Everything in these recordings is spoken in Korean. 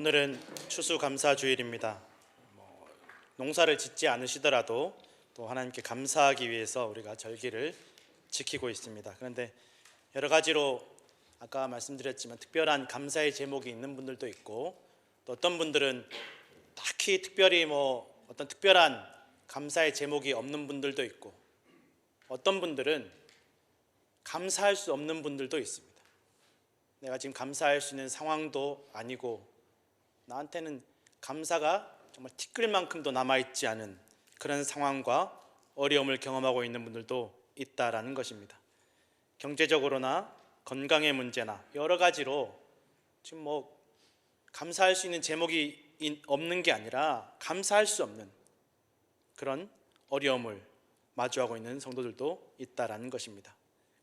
오늘은 추수감사주일입니다. 농사를 짓지 않으시더라도 또 하나님께 감사하기 위해서 우리가 절기를 지키고 있습니다. 그런데 여러 가지로 아까 말씀드렸지만 특별한 감사의 제목이 있는 분들도 있고, 또 어떤 분들은 딱히 특별히 어떤 특별한 감사의 제목이 없는 분들도 있고, 어떤 분들은 감사할 수 없는 분들도 있습니다. 내가 지금 감사할 수 있는 상황도 아니고 나한테는 감사가 정말 티끌만큼도 남아있지 않은 그런 상황과 어려움을 경험하고 있는 분들도 있다라는 것입니다. 경제적으로나 건강의 문제나 여러 가지로 지금 감사할 수 있는 제목이 없는 게 아니라 감사할 수 없는 그런 어려움을 마주하고 있는 성도들도 있다라는 것입니다.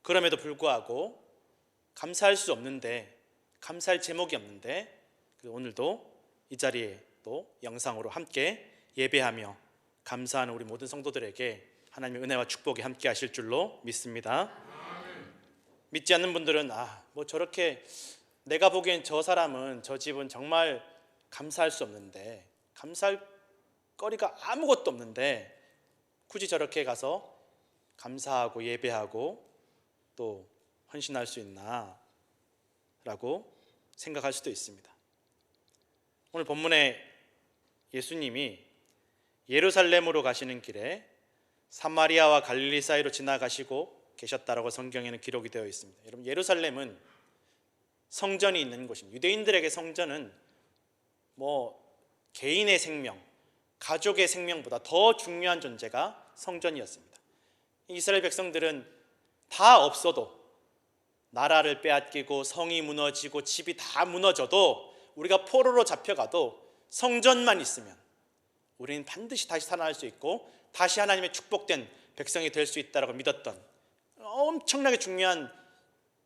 그럼에도 불구하고 감사할 수 없는데, 감사할 제목이 없는데 오늘도 이 자리에 또 영상으로 함께 예배하며 감사하는 우리 모든 성도들에게 하나님의 은혜와 축복이 함께 하실 줄로 믿습니다. 믿지 않는 분들은 저렇게 내가 보기엔 저 사람은, 저 집은 정말 감사할 수 없는데, 감사할 거리가 아무것도 없는데 굳이 저렇게 가서 감사하고 예배하고 또 헌신할 수 있나 라고 생각할 수도 있습니다. 오늘 본문에 예수님이 예루살렘으로 가시는 길에 사마리아와 갈릴리 사이로 지나가시고 계셨다라고 성경에는 기록이 되어 있습니다. 여러분, 예루살렘은 성전이 있는 곳입니다. 유대인들에게 성전은 개인의 생명, 가족의 생명보다 더 중요한 존재가 성전이었습니다. 이스라엘 백성들은 다 없어도, 나라를 빼앗기고 성이 무너지고 집이 다 무너져도, 우리가 포로로 잡혀가도 성전만 있으면 우리는 반드시 다시 살아날 수 있고 다시 하나님의 축복된 백성이 될 수 있다고 믿었던 엄청나게 중요한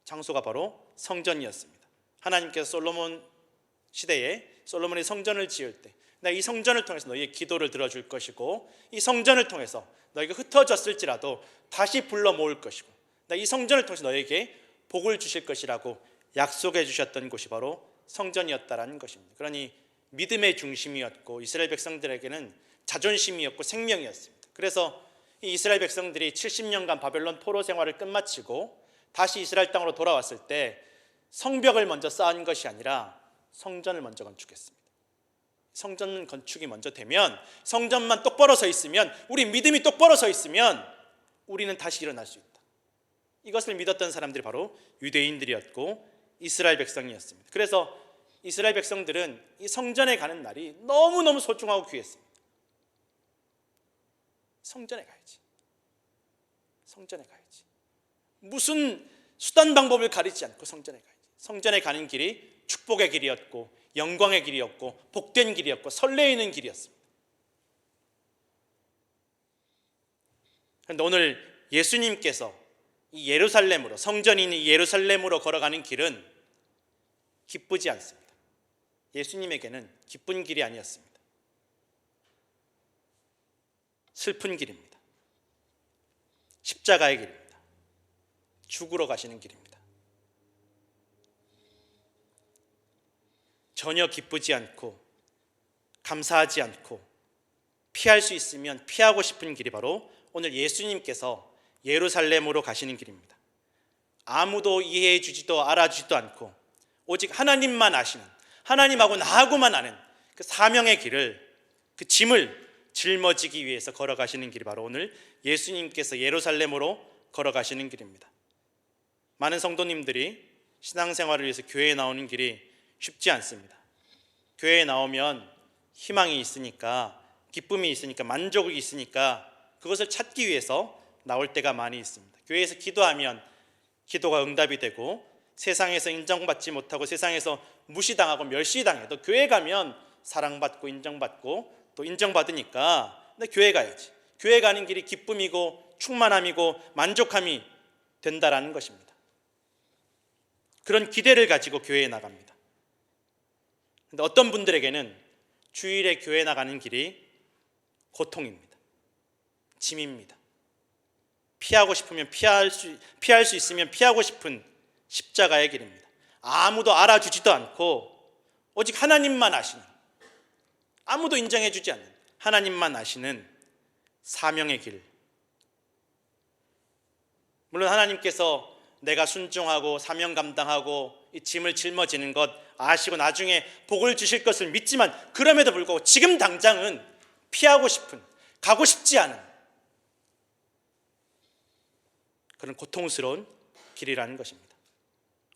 장소가 바로 성전이었습니다. 하나님께서 솔로몬 시대에 솔로몬이 성전을 지을 때, 내가 이 성전을 통해서 너희의 기도를 들어줄 것이고, 이 성전을 통해서 너희가 흩어졌을지라도 다시 불러 모을 것이고, 내가 이 성전을 통해서 너희에게 복을 주실 것이라고 약속해 주셨던 곳이 바로 성전이었다라는 것입니다. 그러니 믿음의 중심이었고 이스라엘 백성들에게는 자존심이었고 생명이었습니다. 그래서 이 이스라엘 백성들이 70년간 바벨론 포로 생활을 끝마치고 다시 이스라엘 땅으로 돌아왔을 때 성벽을 먼저 쌓은 것이 아니라 성전을 먼저 건축했습니다. 성전 건축이 먼저 되면, 성전만 똑바로 서 있으면, 우리 믿음이 똑바로 서 있으면 우리는 다시 일어날 수 있다. 이것을 믿었던 사람들이 바로 유대인들이었고 이스라엘 백성이었습니다. 그래서 이스라엘 백성들은 이 성전에 가는 날이 너무너무 소중하고 귀했습니다. 성전에 가야지, 성전에 가야지. 무슨 수단 방법을 가리지 않고 성전에 가야지. 성전에 가는 길이 축복의 길이었고 영광의 길이었고 복된 길이었고 설레이는 길이었습니다. 그런데 오늘 예수님께서 이 예루살렘으로, 성전이 있는 예루살렘으로 걸어가는 길은 기쁘지 않습니다. 예수님에게는 기쁜 길이 아니었습니다. 슬픈 길입니다. 십자가의 길입니다. 죽으러 가시는 길입니다. 전혀 기쁘지 않고 감사하지 않고 피할 수 있으면 피하고 싶은 길이 바로 오늘 예수님께서 예루살렘으로 가시는 길입니다. 아무도 이해해 주지도 알아주지도 않고 오직 하나님만 아시는, 하나님하고 나하고만 아는 그 사명의 길을, 그 짐을 짊어지기 위해서 걸어가시는 길이 바로 오늘 예수님께서 예루살렘으로 걸어가시는 길입니다. 많은 성도님들이 신앙생활을 위해서 교회에 나오는 길이 쉽지 않습니다. 교회에 나오면 희망이 있으니까, 기쁨이 있으니까, 만족이 있으니까 그것을 찾기 위해서 나올 때가 많이 있습니다. 교회에서 기도하면 기도가 응답이 되고, 세상에서 인정받지 못하고 세상에서 무시당하고 멸시당해도 교회 가면 사랑받고 인정받고 또 인정받으니까 교회 가야지. 교회 가는 길이 기쁨이고 충만함이고 만족함이 된다라는 것입니다. 그런 기대를 가지고 교회에 나갑니다. 그런데 어떤 분들에게는 주일에 교회 나가는 길이 고통입니다. 짐입니다. 피하고 싶으면 피할 수 있으면 피하고 싶은 십자가의 길입니다. 아무도 알아주지도 않고 오직 하나님만 아시는, 아무도 인정해주지 않는 하나님만 아시는 사명의 길. 물론 하나님께서 내가 순종하고 사명 감당하고 이 짐을 짊어지는 것 아시고 나중에 복을 주실 것을 믿지만, 그럼에도 불구하고 지금 당장은 피하고 싶은, 가고 싶지 않은 그런 고통스러운 길이라는 것입니다.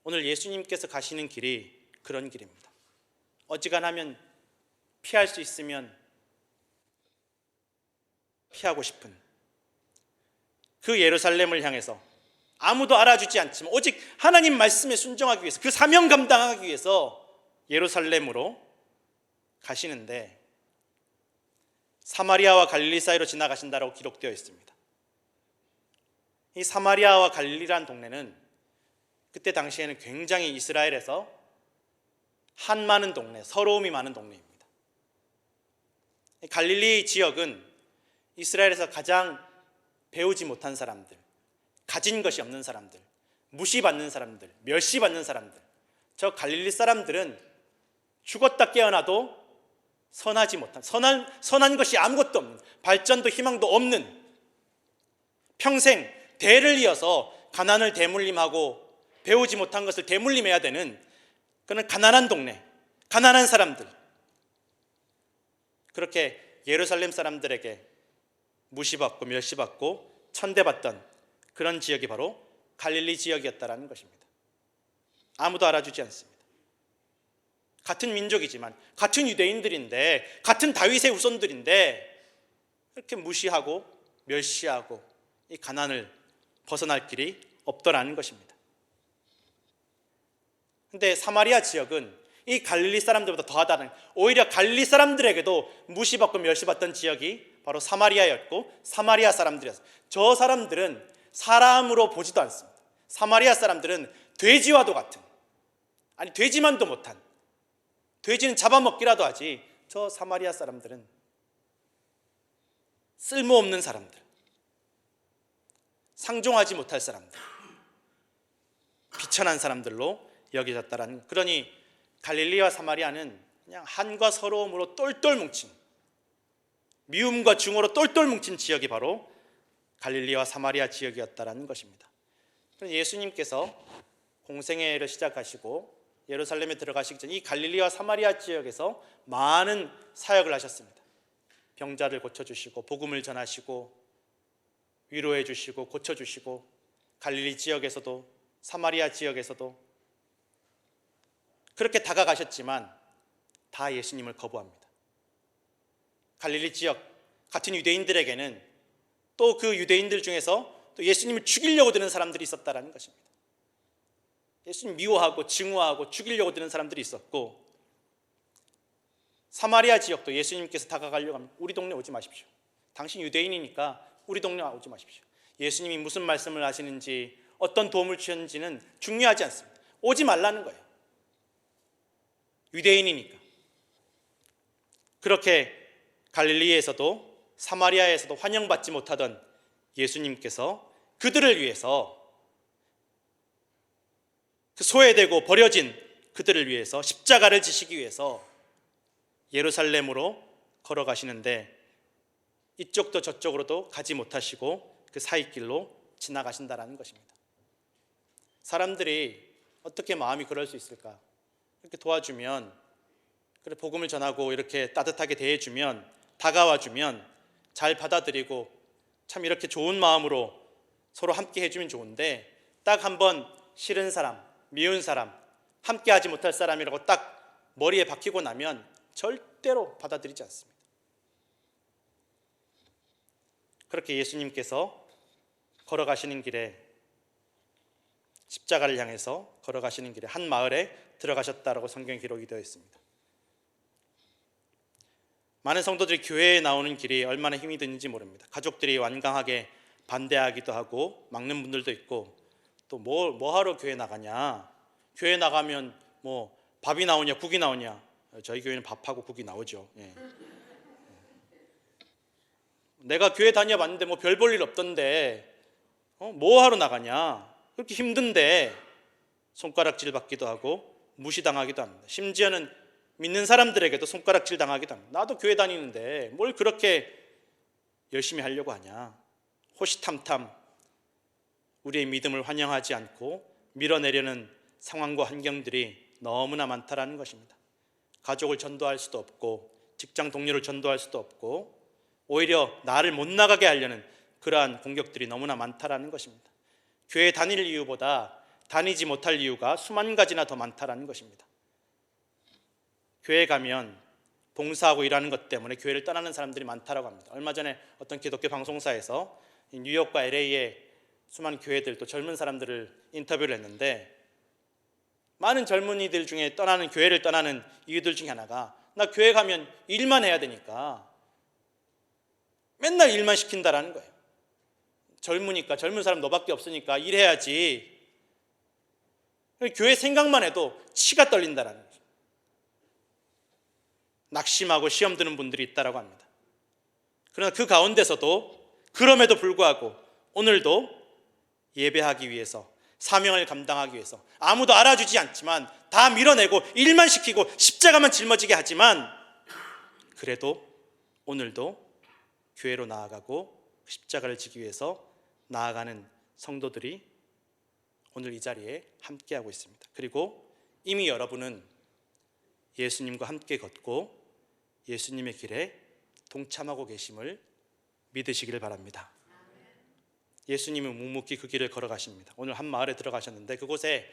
오늘 예수님께서 가시는 길이 그런 길입니다. 어지간하면 피할 수 있으면 피하고 싶은 그 예루살렘을 향해서, 아무도 알아주지 않지만 오직 하나님 말씀에 순종하기 위해서, 그 사명 감당하기 위해서 예루살렘으로 가시는데, 사마리아와 갈릴리 사이로 지나가신다라고 기록되어 있습니다. 이 사마리아와 갈릴리라는 동네는 그때 당시에는 굉장히 이스라엘에서 한 많은 동네, 서러움이 많은 동네입니다. 갈릴리 지역은 이스라엘에서 가장 배우지 못한 사람들, 가진 것이 없는 사람들, 무시받는 사람들, 멸시받는 사람들, 저 갈릴리 사람들은 죽었다 깨어나도 선하지 못한, 선한 것이 아무것도 없는, 발전도 희망도 없는, 평생 대를 이어서 가난을 대물림하고 배우지 못한 것을 대물림해야 되는 그런 가난한 동네, 가난한 사람들, 그렇게 예루살렘 사람들에게 무시받고 멸시받고 천대받던 그런 지역이 바로 갈릴리 지역이었다라는 것입니다. 아무도 알아주지 않습니다. 같은 민족이지만, 같은 유대인들인데, 같은 다윗의 후손들인데 이렇게 무시하고 멸시하고 이 가난을 벗어날 길이 없더라는 것입니다. 그런데 사마리아 지역은 이 갈릴리 사람들보다 더하다는, 오히려 갈릴리 사람들에게도 무시받고 멸시받던 지역이 바로 사마리아였고, 사마리아 사람들이었어요. 저 사람들은 사람으로 보지도 않습니다. 사마리아 사람들은 돼지와도 같은, 아니 돼지만도 못한, 돼지는 잡아먹기라도 하지, 저 사마리아 사람들은 쓸모없는 사람들, 상종하지 못할 사람들, 비천한 사람들로 여겨졌다라는. 그러니 갈릴리와 사마리아는 그냥 한과 서러움으로 똘똘 뭉친, 미움과 증오로 똘똘 뭉친 지역이 바로 갈릴리와 사마리아 지역이었다라는 것입니다. 예수님께서 공생애를 시작하시고 예루살렘에 들어가시기 전 이 갈릴리와 사마리아 지역에서 많은 사역을 하셨습니다. 병자를 고쳐주시고 복음을 전하시고 위로해 주시고 고쳐주시고, 갈릴리 지역에서도 사마리아 지역에서도 그렇게 다가가셨지만 다 예수님을 거부합니다. 갈릴리 지역 같은 유대인들에게는 또 그 유대인들 중에서 또 예수님을 죽이려고 드는 사람들이 있었다는 것입니다. 예수님 미워하고 증오하고 죽이려고 드는 사람들이 있었고, 사마리아 지역도 예수님께서 다가가려고 하면 우리 동네 오지 마십시오. 당신 유대인이니까 우리 동네 오지 마십시오. 예수님이 무슨 말씀을 하시는지, 어떤 도움을 주셨는지는 중요하지 않습니다. 오지 말라는 거예요. 유대인이니까. 그렇게 갈릴리에서도 사마리아에서도 환영받지 못하던 예수님께서 그들을 위해서, 그 소외되고 버려진 그들을 위해서 십자가를 지시기 위해서 예루살렘으로 걸어가시는데, 이쪽도 저쪽으로도 가지 못하시고 그 사이길로 지나가신다라는 것입니다. 사람들이 어떻게 마음이 그럴 수 있을까? 이렇게 도와주면, 그래 복음을 전하고 이렇게 따뜻하게 대해주면, 다가와주면 잘 받아들이고 참 이렇게 좋은 마음으로 서로 함께 해주면 좋은데, 딱 한번 싫은 사람, 미운 사람, 함께 하지 못할 사람이라고 딱 머리에 박히고 나면 절대로 받아들이지 않습니다. 그렇게 예수님께서 걸어가시는 길에, 십자가를 향해서 걸어가시는 길에 한 마을에 들어가셨다라고 성경에 기록이 되어 있습니다. 많은 성도들이 교회에 나오는 길이 얼마나 힘이 드는지 모릅니다. 가족들이 완강하게 반대하기도 하고 막는 분들도 있고, 또 뭐 하러 교회 나가냐, 교회 나가면 뭐 밥이 나오냐 국이 나오냐. 저희 교회는 밥하고 국이 나오죠. 예. 내가 교회 다녀봤는데 뭐 별 볼 일 없던데 뭐 하러 나가냐, 그렇게 힘든데 손가락질 받기도 하고 무시당하기도 합니다. 심지어는 믿는 사람들에게도 손가락질 당하기도 합니다. 나도 교회 다니는데 뭘 그렇게 열심히 하려고 하냐. 호시탐탐 우리의 믿음을 환영하지 않고 밀어내려는 상황과 환경들이 너무나 많다라는 것입니다. 가족을 전도할 수도 없고 직장 동료를 전도할 수도 없고 오히려 나를 못 나가게 하려는 그러한 공격들이 너무나 많다라는 것입니다. 교회 다닐 이유보다 다니지 못할 이유가 수만 가지나 더 많다라는 것입니다. 교회 가면 봉사하고 일하는 것 때문에 교회를 떠나는 사람들이 많다라고 합니다. 얼마 전에 어떤 기독교 방송사에서 뉴욕과 LA의 수많은 교회들 또 젊은 사람들을 인터뷰를 했는데 많은 젊은이들 중에 교회를 떠나는 이유들 중에 하나가 나 교회 가면 일만 해야 되니까 맨날 일만 시킨다라는 거예요. 젊으니까 젊은 사람 너밖에 없으니까 일해야지. 교회 생각만 해도 치가 떨린다라는 거죠. 낙심하고 시험 드는 분들이 있다라고 합니다. 그러나 그 가운데서도 그럼에도 불구하고 오늘도 예배하기 위해서 사명을 감당하기 위해서 아무도 알아주지 않지만 다 밀어내고 일만 시키고 십자가만 짊어지게 하지만 그래도 오늘도 교회로 나아가고 십자가를 지기 위해서 나아가는 성도들이 오늘 이 자리에 함께하고 있습니다. 그리고 이미 여러분은 예수님과 함께 걷고 예수님의 길에 동참하고 계심을 믿으시기를 바랍니다. 예수님은 묵묵히 그 길을 걸어가십니다. 오늘 한 마을에 들어가셨는데 그곳에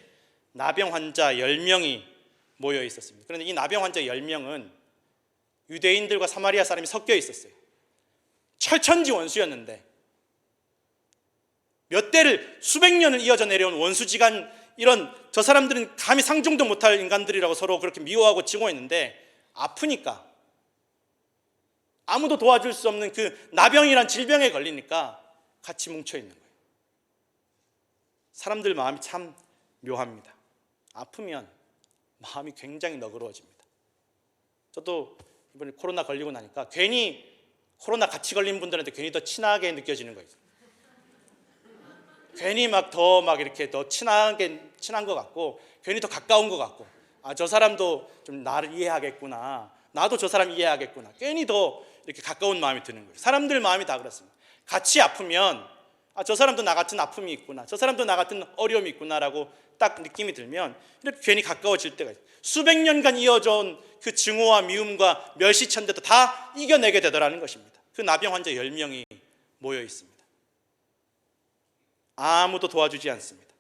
나병 환자 10명이 모여 있었습니다. 그런데 이 나병 환자 10명은 유대인들과 사마리아 사람이 섞여 있었어요. 철천지 원수였는데 몇 대를 수백 년을 이어져 내려온 원수지간 이런 저 사람들은 감히 상종도 못할 인간들이라고 서로 그렇게 미워하고 증오했는데 아프니까 아무도 도와줄 수 없는 그 나병이란 질병에 걸리니까 같이 뭉쳐 있는 거예요. 사람들 마음이 참 묘합니다. 아프면 마음이 굉장히 너그러워집니다. 저도 이번에 코로나 걸리고 나니까 괜히 코로나 같이 걸린 분들한테 괜히 더 친하게 느껴지는 거예요. 괜히 이렇게 더 친한 것 같고 괜히 더 가까운 것 같고 저 사람도 좀 나를 이해하겠구나. 나도 저 사람 이해하겠구나. 괜히 더 이렇게 가까운 마음이 드는 거예요. 사람들 마음이 다 그렇습니다. 같이 아프면 저 사람도 나 같은 아픔이 있구나. 저 사람도 나 같은 어려움이 있구나라고 딱 느낌이 들면 이렇게 괜히 가까워질 때가 있어요. 수백 년간 이어져 온 그 증오와 미움과 멸시천대도 다 이겨내게 되더라는 것입니다. 그 나병 환자 10명이 모여 있습니다. 아무도 도와주지 않습니다.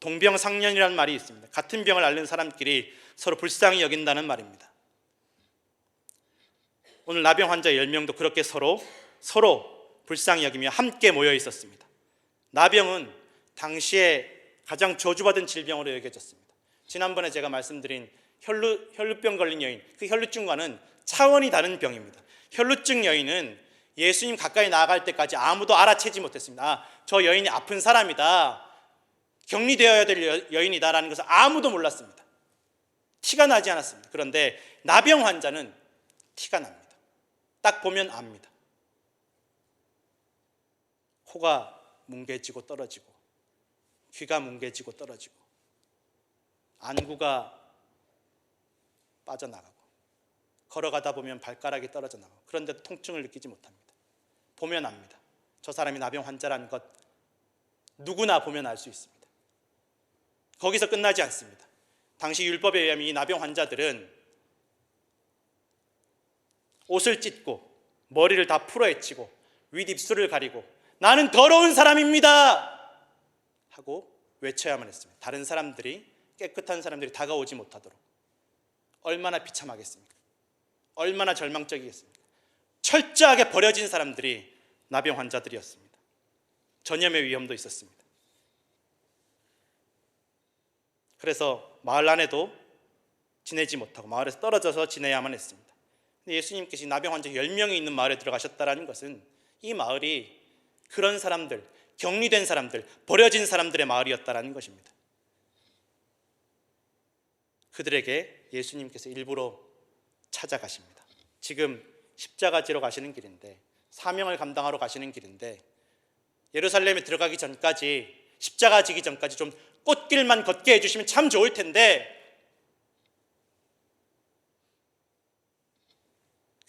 동병상련이라는 말이 있습니다. 같은 병을 앓는 사람끼리 서로 불쌍히 여긴다는 말입니다. 오늘 나병 환자 10명도 그렇게 서로 불쌍히 여기며 함께 모여 있었습니다. 나병은 당시에 가장 저주받은 질병으로 여겨졌습니다. 지난번에 제가 말씀드린 혈루병 걸린 여인, 그 혈루증과는 차원이 다른 병입니다. 혈루증 여인은 예수님 가까이 나아갈 때까지 아무도 알아채지 못했습니다. 저 여인이 아픈 사람이다, 격리되어야 될 여인이다라는 것을 아무도 몰랐습니다. 티가 나지 않았습니다. 그런데 나병 환자는 티가 납니다. 딱 보면 압니다. 코가 뭉개지고 떨어지고, 귀가 뭉개지고 떨어지고, 안구가 빠져나가고, 걸어가다 보면 발가락이 떨어져 나가고, 그런데도 통증을 느끼지 못합니다. 보면 압니다. 저 사람이 나병 환자라는 것 누구나 보면 알 수 있습니다. 거기서 끝나지 않습니다. 당시 율법에 의하면 이 나병 환자들은 옷을 찢고 머리를 다 풀어헤치고 윗입술을 가리고 나는 더러운 사람입니다 하고 외쳐야만 했습니다. 다른 사람들이, 깨끗한 사람들이 다가오지 못하도록. 얼마나 비참하겠습니까? 얼마나 절망적이겠습니까? 철저하게 버려진 사람들이 나병 환자들이었습니다. 전염의 위험도 있었습니다. 그래서 마을 안에도 지내지 못하고 마을에서 떨어져서 지내야만 했습니다. 근데 예수님께서 나병 환자 10명이 있는 마을에 들어가셨다는 것은 이 마을이 그런 사람들, 격리된 사람들, 버려진 사람들의 마을이었다는 것입니다. 그들에게 예수님께서 일부러 찾아가십니다. 지금 십자가 지러 가시는 길인데, 사명을 감당하러 가시는 길인데, 예루살렘에 들어가기 전까지, 십자가 지기 전까지 좀 꽃길만 걷게 해주시면 참 좋을 텐데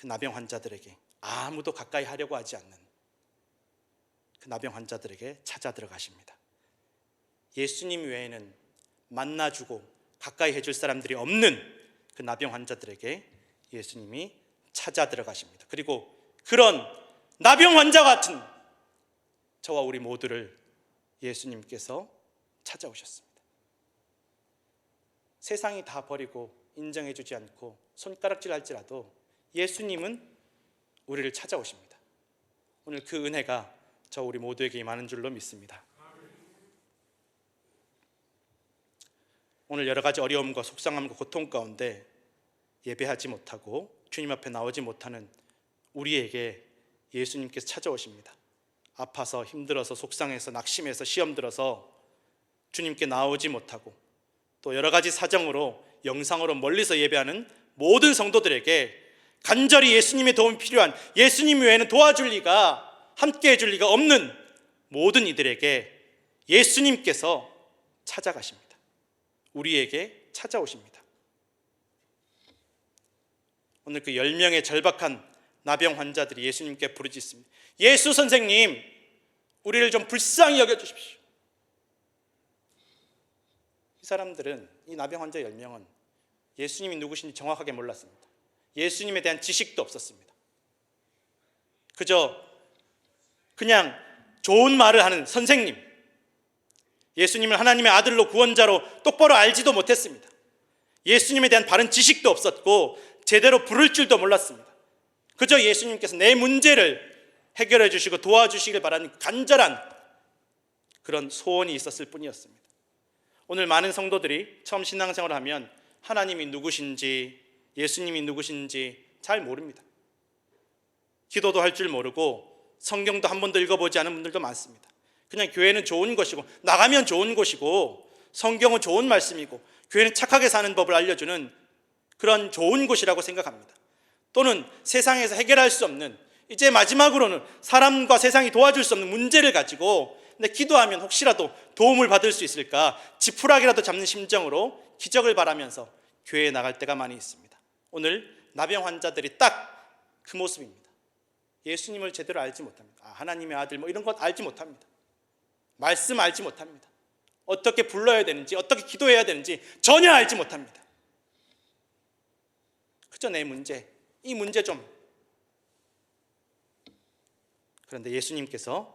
그 나병 환자들에게, 아무도 가까이 하려고 하지 않는 그 나병 환자들에게 찾아 들어가십니다. 예수님 외에는 만나주고 가까이 해줄 사람들이 없는 그 나병 환자들에게 예수님이 찾아 들어가십니다. 그리고 그런 나병 환자 같은 저와 우리 모두를 예수님께서 찾아오셨습니다. 세상이 다 버리고 인정해주지 않고 손가락질 할지라도 예수님은 우리를 찾아오십니다. 오늘 그 은혜가 저 우리 모두에게 임하는 줄로 믿습니다. 오늘 여러 가지 어려움과 속상함과 고통 가운데 예배하지 못하고 주님 앞에 나오지 못하는 우리에게 예수님께서 찾아오십니다. 아파서 힘들어서 속상해서 낙심해서 시험 들어서 주님께 나오지 못하고 또 여러 가지 사정으로 영상으로 멀리서 예배하는 모든 성도들에게 간절히 예수님의 도움이 필요한, 예수님 외에는 도와줄 리가, 함께 해줄 리가 없는 모든 이들에게 예수님께서 찾아가십니다. 우리에게 찾아오십니다. 오늘 그 10명의 절박한 나병 환자들이 예수님께 부르짖습니다. 예수 선생님, 우리를 좀 불쌍히 여겨주십시오. 이 사람들은, 이 나병 환자 10명은 예수님이 누구신지 정확하게 몰랐습니다. 예수님에 대한 지식도 없었습니다. 그냥 좋은 말을 하는 선생님, 예수님을 하나님의 아들로 구원자로 똑바로 알지도 못했습니다. 예수님에 대한 바른 지식도 없었고 제대로 부를 줄도 몰랐습니다. 그저 예수님께서 내 문제를 해결해 주시고 도와주시길 바라는 간절한 그런 소원이 있었을 뿐이었습니다. 오늘 많은 성도들이 처음 신앙생활을 하면 하나님이 누구신지, 예수님이 누구신지 잘 모릅니다. 기도도 할 줄 모르고 성경도 한 번도 읽어보지 않은 분들도 많습니다. 그냥 교회는 좋은 것이고 나가면 좋은 곳이고 성경은 좋은 말씀이고 교회는 착하게 사는 법을 알려주는 그런 좋은 곳이라고 생각합니다. 또는 세상에서 해결할 수 없는, 이제 마지막으로는 사람과 세상이 도와줄 수 없는 문제를 가지고 근데 기도하면 혹시라도 도움을 받을 수 있을까 지푸라기라도 잡는 심정으로 기적을 바라면서 교회에 나갈 때가 많이 있습니다. 오늘 나병 환자들이 딱 그 모습입니다. 예수님을 제대로 알지 못합니다. 하나님의 아들 이런 것 알지 못합니다. 말씀 알지 못합니다. 어떻게 불러야 되는지, 어떻게 기도해야 되는지 전혀 알지 못합니다. 그저 내 문제, 이 문제 좀. 그런데 예수님께서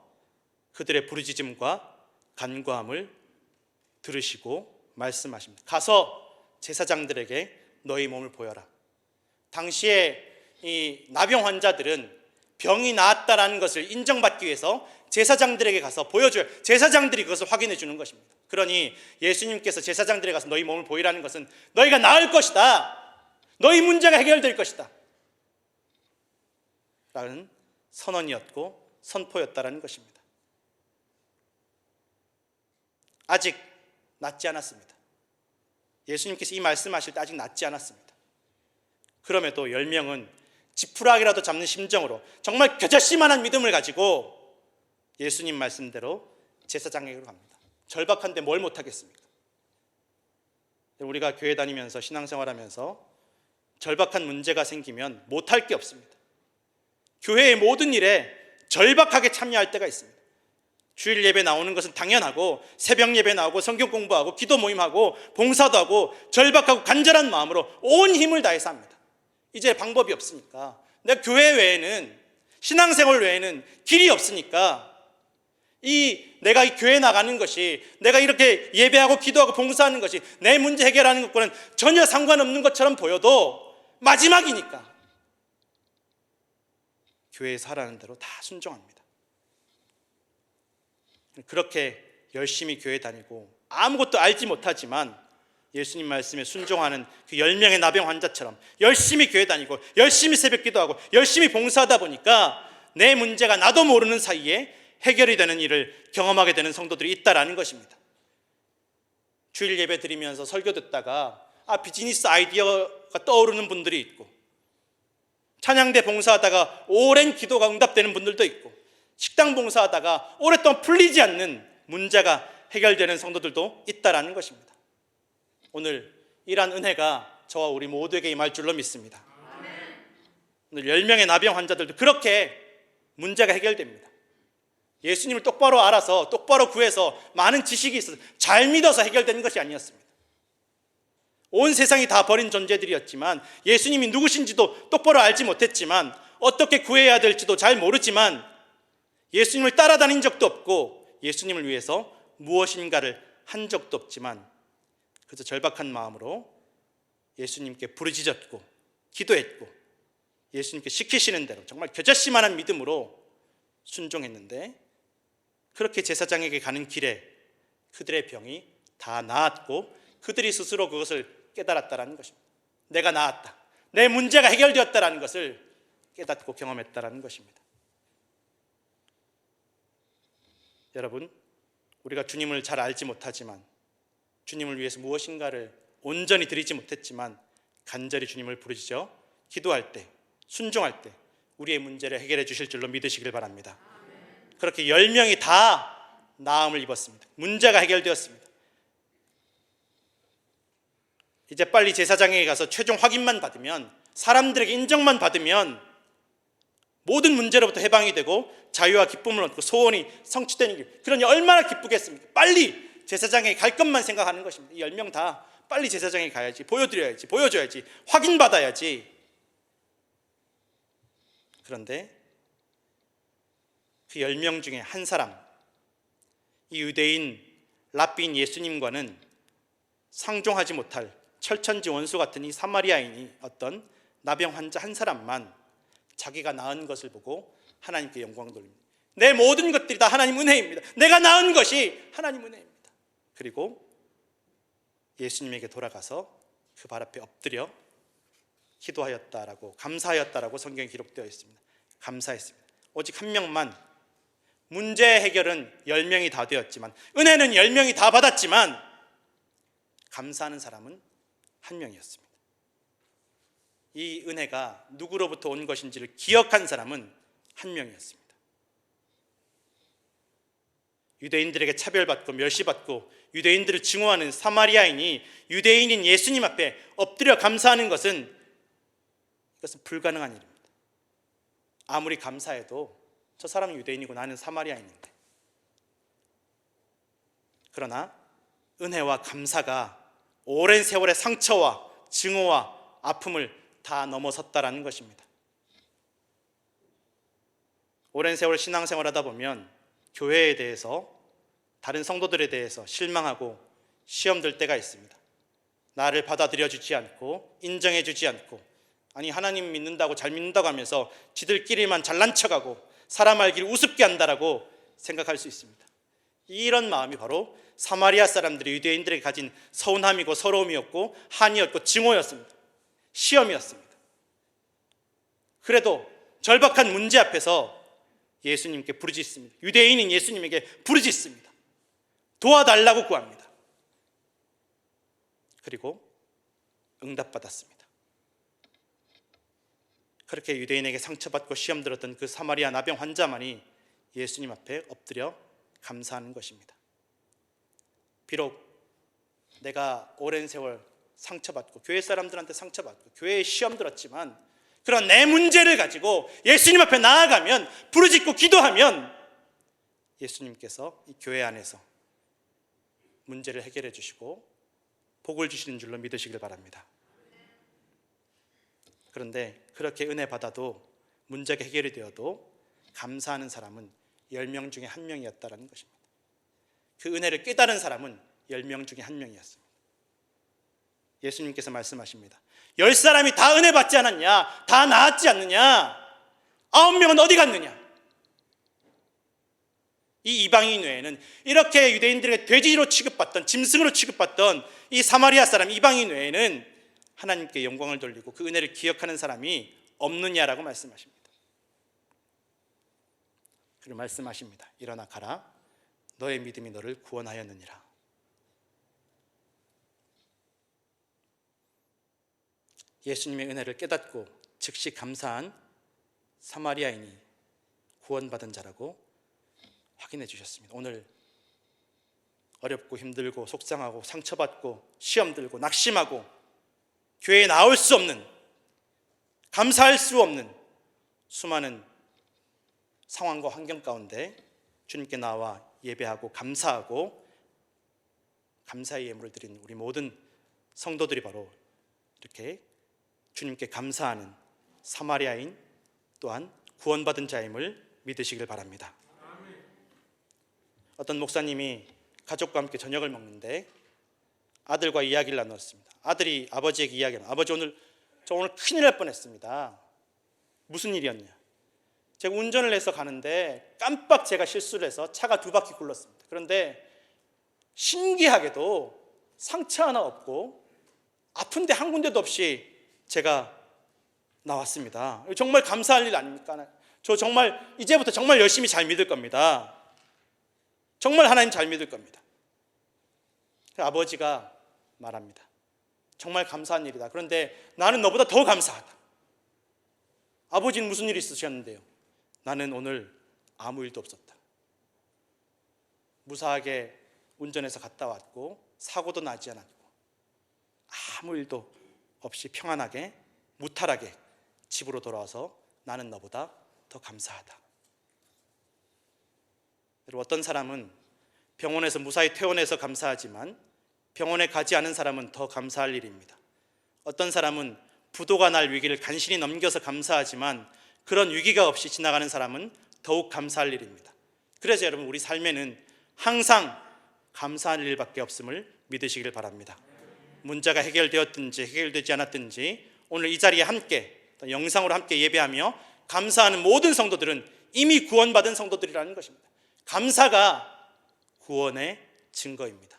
그들의 부르짖음과 간구함을 들으시고 말씀하십니다. 가서 제사장들에게 너희 몸을 보여라. 당시에 이 나병 환자들은 병이 나았다라는 것을 인정받기 위해서 제사장들에게 가서 보여줘요. 제사장들이 그것을 확인해 주는 것입니다. 그러니 예수님께서 제사장들에게 가서 너희 몸을 보이라는 것은 너희가 나을 것이다, 너희 문제가 해결될 것이다 라는 선언이었고 선포였다라는 것입니다. 아직 낫지 않았습니다. 예수님께서 이 말씀하실 때 아직 낫지 않았습니다. 그럼에도 10명은 지푸라기라도 잡는 심정으로 정말 겨자씨만한 믿음을 가지고 예수님 말씀대로 제사장에게로 갑니다. 절박한데 뭘 못하겠습니까? 우리가 교회 다니면서 신앙생활하면서 절박한 문제가 생기면 못할 게 없습니다. 교회의 모든 일에 절박하게 참여할 때가 있습니다. 주일 예배 나오는 것은 당연하고 새벽 예배 나오고 성경 공부하고 기도 모임하고 봉사도 하고 절박하고 간절한 마음으로 온 힘을 다해서 합니다. 이제 방법이 없으니까, 내가 교회 외에는, 신앙생활 외에는 길이 없으니까 내가 이 교회 나가는 것이, 내가 이렇게 예배하고 기도하고 봉사하는 것이 내 문제 해결하는 것과는 전혀 상관없는 것처럼 보여도 마지막이니까 교회에서 하라는 대로 다 순종합니다. 그렇게 열심히 교회 다니고 아무것도 알지 못하지만 예수님 말씀에 순종하는 그 10명의 나병 환자처럼 열심히 교회 다니고 열심히 새벽 기도하고 열심히 봉사하다 보니까 내 문제가 나도 모르는 사이에 해결이 되는 일을 경험하게 되는 성도들이 있다라는 것입니다. 주일 예배 드리면서 설교 듣다가 비즈니스 아이디어가 떠오르는 분들이 있고, 찬양대 봉사하다가 오랜 기도가 응답되는 분들도 있고, 식당 봉사하다가 오랫동안 풀리지 않는 문제가 해결되는 성도들도 있다라는 것입니다. 오늘 이러한 은혜가 저와 우리 모두에게 임할 줄로 믿습니다. 오늘 10명의 나병 환자들도 그렇게 문제가 해결됩니다. 예수님을 똑바로 알아서 똑바로 구해서 많은 지식이 있어서 잘 믿어서 해결되는 것이 아니었습니다. 온 세상이 다 버린 존재들이었지만, 예수님이 누구신지도 똑바로 알지 못했지만, 어떻게 구해야 될지도 잘 모르지만, 예수님을 따라다닌 적도 없고 예수님을 위해서 무엇인가를 한 적도 없지만, 그저 절박한 마음으로 예수님께 부르짖었고 기도했고 예수님께 시키시는 대로 정말 겨자씨만한 믿음으로 순종했는데, 그렇게 제사장에게 가는 길에 그들의 병이 다 나았고 그들이 스스로 그것을 깨달았다는 것입니다. 내가 나았다, 내 문제가 해결되었다는 것을 깨닫고 경험했다는 것입니다. 여러분, 우리가 주님을 잘 알지 못하지만, 주님을 위해서 무엇인가를 온전히 드리지 못했지만 간절히 주님을 부르짖어 기도할 때, 순종할 때 우리의 문제를 해결해 주실 줄로 믿으시길 바랍니다. 그렇게 10명이 다 나음을 입었습니다. 문제가 해결되었습니다. 이제 빨리 제사장에게 가서 최종 확인만 받으면, 사람들에게 인정만 받으면 모든 문제로부터 해방이 되고 자유와 기쁨을 얻고 소원이 성취되는 길, 그러니 얼마나 기쁘겠습니까? 빨리 제사장에게 갈 것만 생각하는 것입니다. 이 10명 다 빨리 제사장에 가야지, 보여줘야지, 확인받아야지. 그런데 그 10명 중에 한 사람, 이 유대인 랍비인 예수님과는 상종하지 못할 철천지 원수 같은 이 사마리아인이 어떤 나병 환자 한 사람만 자기가 나은 것을 보고 하나님께 영광 돌립니다. 내 모든 것들이 다 하나님 은혜입니다. 내가 나은 것이 하나님 은혜입니다. 그리고 예수님에게 돌아가서 그 발 앞에 엎드려 기도하였다라고, 감사하였다라고 성경에 기록되어 있습니다. 감사했습니다. 오직 한 명만, 문제 해결은 10명이 다 되었지만, 은혜는 10명이 다 받았지만 감사하는 사람은 한 명이었습니다. 이 은혜가 누구로부터 온 것인지를 기억한 사람은 한 명이었습니다. 유대인들에게 차별받고 멸시받고 유대인들을 증오하는 사마리아인이 유대인인 예수님 앞에 엎드려 감사하는 것은, 이것은 불가능한 일입니다. 아무리 감사해도 저 사람은 유대인이고 나는 사마리아인인데. 그러나 은혜와 감사가 오랜 세월의 상처와 증오와 아픔을 다 넘어섰다라는 것입니다. 오랜 세월 신앙생활하다 보면 교회에 대해서, 다른 성도들에 대해서 실망하고 시험 들 때가 있습니다. 나를 받아들여 주지 않고 인정해 주지 않고, 아니 하나님 믿는다고 잘 믿는다고 하면서 지들끼리만 잘난 척하고 사람 알기를 우습게 한다라고 생각할 수 있습니다. 이런 마음이 바로 사마리아 사람들이 유대인들에게 가진 서운함이고 서러움이었고 한이었고 증오였습니다. 시험이었습니다. 그래도 절박한 문제 앞에서 예수님께 부르짖습니다. 유대인인 예수님에게 부르짖습니다. 도와달라고 구합니다. 그리고 응답받았습니다. 그렇게 유대인에게 상처받고 시험 들었던 그 사마리아 나병 환자만이 예수님 앞에 엎드려 감사하는 것입니다. 비록 내가 오랜 세월 상처받고 교회 사람들한테 상처받고 교회에 시험 들었지만, 그런 내 문제를 가지고 예수님 앞에 나아가면, 부르짖고 기도하면 예수님께서 이 교회 안에서 문제를 해결해 주시고 복을 주시는 줄로 믿으시길 바랍니다. 그런데 그렇게 은혜 받아도 문제가 해결이 되어도 감사하는 사람은 10명 중에 한 명이었다는 것입니다. 그 은혜를 깨달은 사람은 10명 중에 한 명이었습니다. 예수님께서 말씀하십니다. 10사람이 다 은혜 받지 않았냐? 다 나았지 않느냐? 9명은 어디 갔느냐? 이 이방인 외에는, 이렇게 유대인들에게 돼지로 취급받던, 짐승으로 취급받던 이 사마리아 사람 이방인 외에는 하나님께 영광을 돌리고 그 은혜를 기억하는 사람이 없느냐라고 말씀하십니다. 그리고 말씀하십니다. 일어나 가라, 너의 믿음이 너를 구원하였느니라. 예수님의 은혜를 깨닫고 즉시 감사한 사마리아인이 구원받은 자라고 확인해 주셨습니다. 오늘 어렵고 힘들고 속상하고 상처받고 시험 들고 낙심하고 교회에 나올 수 없는, 감사할 수 없는 수많은 상황과 환경 가운데 주님께 나와 예배하고 감사하고 감사의 예물을 드린 우리 모든 성도들이 바로 이렇게 주님께 감사하는 사마리아인 또한 구원받은 자임을 믿으시길 바랍니다. 어떤 목사님이 가족과 함께 저녁을 먹는데 아들과 이야기를 나눴습니다. 아들이 아버지에게 이야기하는, 아버지 저 오늘 큰일 날 뻔했습니다. 무슨 일이었냐? 제가 운전을 해서 가는데 깜빡 제가 실수를 해서 차가 2바퀴 굴렀습니다. 그런데 신기하게도 상처 하나 없고 아픈데 한 군데도 없이 제가 나왔습니다. 정말 감사할 일 아닙니까? 저 정말 이제부터 정말 열심히 잘 믿을 겁니다. 정말 하나님 잘 믿을 겁니다. 아버지가 말합니다. 정말 감사한 일이다. 그런데 나는 너보다 더 감사하다. 아버지는 무슨 일이 있으셨는데요? 나는 오늘 아무 일도 없었다. 무사하게 운전해서 갔다 왔고 사고도 나지 않았고 아무 일도 없이 평안하게 무탈하게 집으로 돌아와서 나는 너보다 더 감사하다. 여러분, 어떤 사람은 병원에서 무사히 퇴원해서 감사하지만 병원에 가지 않은 사람은 더 감사할 일입니다. 어떤 사람은 부도가 날 위기를 간신히 넘겨서 감사하지만 그런 위기가 없이 지나가는 사람은 더욱 감사할 일입니다. 그래서 여러분, 우리 삶에는 항상 감사할 일밖에 없음을 믿으시길 바랍니다. 문제가 해결되었든지 해결되지 않았든지 오늘 이 자리에 함께 영상으로 함께 예배하며 감사하는 모든 성도들은 이미 구원받은 성도들이라는 것입니다. 감사가 구원의 증거입니다.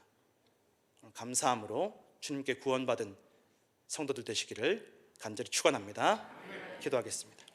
감사함으로 주님께 구원받은 성도들 되시기를 간절히 축원합니다. 기도하겠습니다.